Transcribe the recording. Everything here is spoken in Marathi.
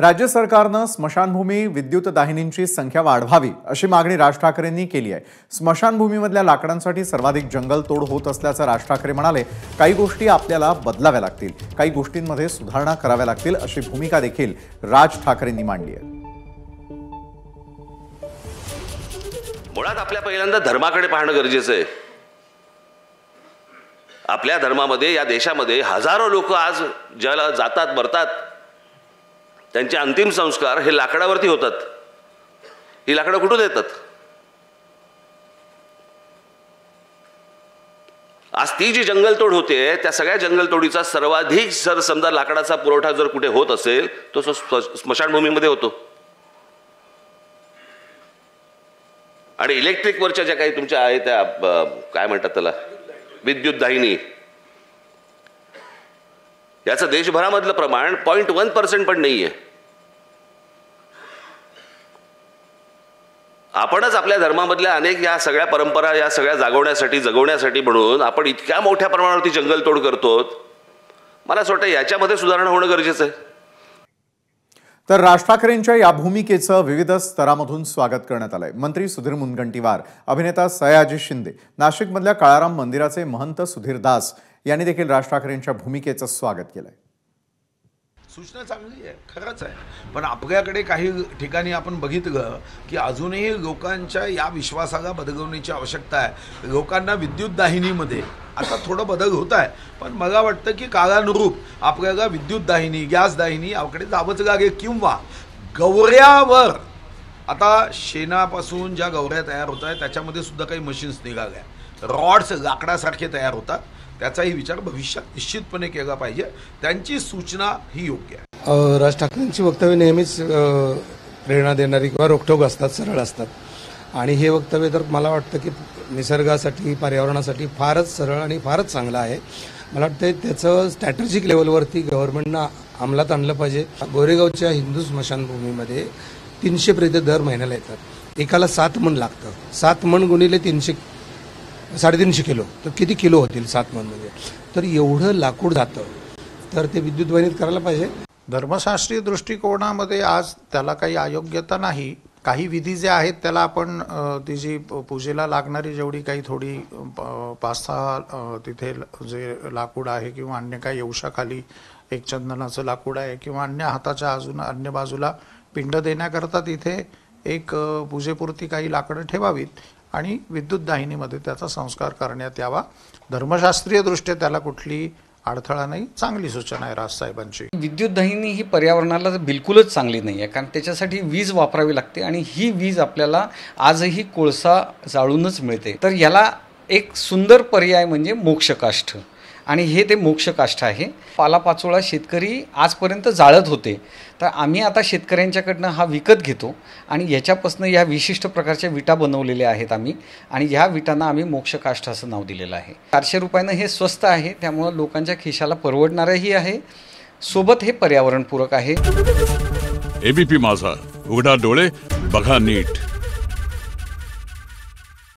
राज्य सरकारनं स्मशानभूमी विद्युत दाहिनींची संख्या वाढवावी अशी मागणी राज ठाकरेंनी केली आहे। स्मशानभूमीमधल्या लाकडांसाठी सर्वाधिक जंगल तोड होत असल्याचं राज ठाकरे म्हणाले। काही गोष्टी आपल्याला बदलाव्या लागतील, काही गोष्टींमध्ये सुधारणा कराव्या लागतील अशी भूमिका देखील राज ठाकरेंनी मांडली आहे। मुळात आपल्या पहिल्यांदा धर्माकडे पाहणं गरजेचं आहे। आपल्या धर्मामध्ये या देशामध्ये हजारो लोक आज ज्याला जातात मरतात त्यांचे अंतिम संस्कार हे लाकडावरती होतात। ही लाकडं कुठून येतात? आज ती जी जंगलतोड होते त्या सगळ्या जंगलतोडीचा सर्वाधिक जर समजा लाकडाचा पुरवठा जर कुठे होत असेल तो स्मशानभूमीमध्ये होतो। आणि इलेक्ट्रिक वरच्या ज्या काही तुमच्या आहेत त्या काय म्हणतात त्याला विद्युत दाहिनी, याचं देशभरामधलं प्रमाण 0.1% पण नाहीये। आपणच आपल्या धर्मामधल्या अनेक या सगळ्या परंपरा या सगळ्या जगवण्यासाठी म्हणून आपण इतक्या मोठ्या प्रमाणावरती जंगलतोड करतो। मला असं वाटतं याच्यामध्ये सुधारणा होणं गरजेचं आहे। तर राज ठाकरेंच्या या भूमिकेचं विविध स्तरामधून स्वागत करण्यात आलंय। मंत्री सुधीर मुनगंटीवार, अभिनेता सयाजी शिंदे, नाशिकमधल्या काळाराम मंदिराचे महंत सुधीर दास यांनी देखील राज ठाकरेंच्या भूमिकेचं स्वागत केलंय। सूचना चांगली आहे, खरंच आहे, पण आपल्याकडे काही ठिकाणी आपण बघितलं की अजूनही लोकांच्या या विश्वासाला बदलवण्याची आवश्यकता आहे। लोकांना विद्युत दाहिनीमध्ये आता थोडं बदल होत आहे, पण मला वाटतं की काळानुरूप आपल्याला विद्युत दाहिनी, गॅस दाहिनी याकडे जावंच लागेल। किंवा गवऱ्यावर आता शेणापासून ज्या गवऱ्या तयार होत आहेत त्याच्यामध्ये सुद्धा काही मशीन्स निघाल्या, रॉड्स लाकडासारखे तयार होतात, त्याचाही विचार भविष्यात निश्चितपणे केला पाहिजे। त्यांची सूचना ही योग्य आहे। राज ठाकरेंची वक्तव्य नेहमीच प्रेरणा देणारी किंवा रोखठोक असतात, सरळ असतात, आणि हे वक्तव्य तर मला वाटतं की निसर्गासाठी, पर्यावरणासाठी फारच सरळ आणि फारच चांगलं आहे। मला वाटतं त्याचं स्ट्रॅटेजिक लेवलवरती गव्हर्नमेंटनं अंमलात आणलं पाहिजे। गोरेगावच्या हिंदू स्मशानभूमीमध्ये 300 प्रेतं दर महिन्याला येतात, एकाला 7 मन लागतं। 7 मन गुणिले 300 350 किलो, तर किती किलो होतील 7 मन म्हणजे? तर एवढं लाकूड जातं, तर ते विद्युत वाहिनीत करायला पाहिजे। धर्मशास्त्रीय दृष्टिकोनामध्ये आज त्याला काही अयोग्यता नाही। काही विधी जे आहेत त्याला आपण ती जी पूजेला लागणारी जेवढी काही थोडी 5-6 तिथे जे लाकूड आहे किंवा अन्य काही यवशाखाली एक चंदनाचं लाकूड आहे किंवा अन्य हाताच्या अन्य बाजूला पिंड देण्याकरता तिथे एक पूजेपुरती काही लाकडं ठेवावीत आणि विद्युत दाहिनीमध्ये त्याचा संस्कार करण्यात यावा। धर्मशास्त्रीय दृष्ट्या त्याला कुठली अडथळा नाही, चांगली सूचना आहे राजसाहेबांची। विद्युत दाहिनी ही पर्यावरणाला बिलकुलच चांगली नाही आहे, कारण त्याच्यासाठी वीज वापरावी लागते आणि ही वीज आपल्याला आजही कोळसा जाळूनच मिळते। तर याला एक सुंदर पर्याय म्हणजे मोक्षकाष्ठ, आणि हे ते मोक्षकाष्ठ आहे। पालापाचोळा शेतकरी आजपर्यंत जाळत होते, तर आम्ही आता शेतकऱ्यांच्याकडनं हा विकत घेतो आणि याच्यापासून या विशिष्ट प्रकारच्या विटा बनवलेल्या आहेत आम्ही, आणि ह्या विटांना आम्ही मोक्षकाष्ठ असं नाव दिलेलं आहे। 400 रुपयानं हे स्वस्त आहे, त्यामुळे लोकांच्या खिशाला परवडणारही आहे, सोबत हे पर्यावरणपूरक आहे। एबीपी माझा, उघडा डोळे बघा नीट।